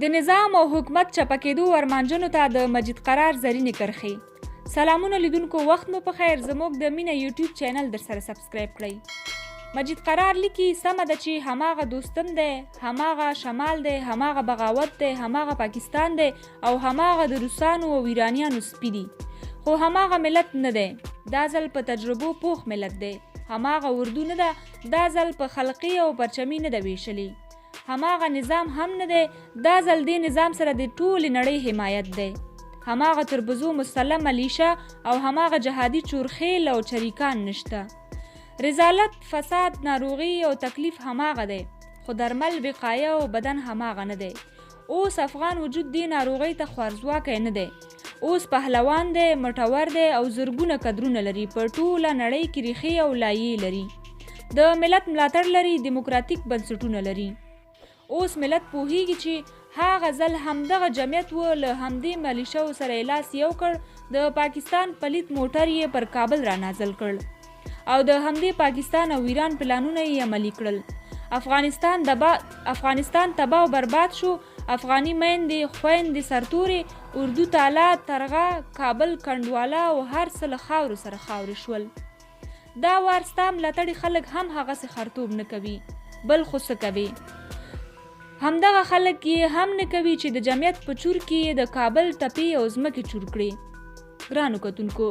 د نظام او حکومت چپه کېدو ارمانجنو ته د مجید قرار زرینې کرښې. سلامونه لیدونکو، وخت مو په خیر. زموږ د مینه یوټیوب چینل در سره سبسکرایب کړئ. مجید قرار لیکي سمه ده چې هماغه دوستم دی، هماغه شمال دی، هماغه بغاوت دی، هماغه پاکستان دی او هماغه د روسانو او ایرانیانو سپي دي، خو هماغه ملت نه دی. دا ځل په تجربو پوخ ملت دی. هماغه اردو نه ده، دا ځل په خلقي او پرچمي نه ده ویشلي. هماغه نظام هم نه دی، دا ځل دې نظام سره د ټولې نړۍ حمایت دی. هماغه تربزو مسلم ملیشه او هماغه جهادي چورخیل او چریکان نشته. رذالت، فساد، ناروغي او تکلیف هماغه دی، خو درمل، وقایه او بدن هماغه نه دی. اوس افغان وجود دې ناروغۍ ته خوارځواکی نه دی. اوس پهلوان دی، مټور دی او زرګونه قدرونه لري. په ټوله نړۍ کې ریښې او لایې لري. د ملت ملاتړ لري، دیموکراتیک بنسټونه لري. اوس ملت پوهیږي چې هغه ځل همدغه جمعیت و له همدې ملیشو سره لاس یو کړ، د پاکستان پلیت موټر یې پر کابل را نازل کړ او د همدې پاکستان او ایران پلانونه یې عملي کړل. افغانستان تباه او برباد شو. افغاني میندې، خویندې، سرتورې، اردو تاله، ترغه، کابل، کنډواله او هر څه له خاورو سره خاورې شول. دا وار ستا ملاتړي خلک هم هغسې خرطوب نه کوي، بل خو څه کوي. همدغه خلک یې هم نه کوي چې د جمعیت په چور کې د کابل تپې او ځمکې چور کړي. ګرانو کتونکو،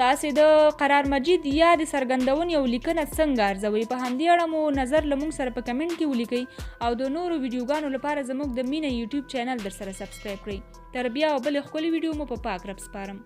تاسې د قرار مجید یا د څرګندونې او لیکنه څنګه ارزوئ؟ په همدې اړه مو نظر له موږ سره په کمنټ کې ولیکئ او د نورو ویډیوګانو لپاره زموږ د مینه یوټیوب چینل در سره سبسکرایب کړئ. تر بیا او بلې ښکلې ویډیو مو په پاک رب سپارم.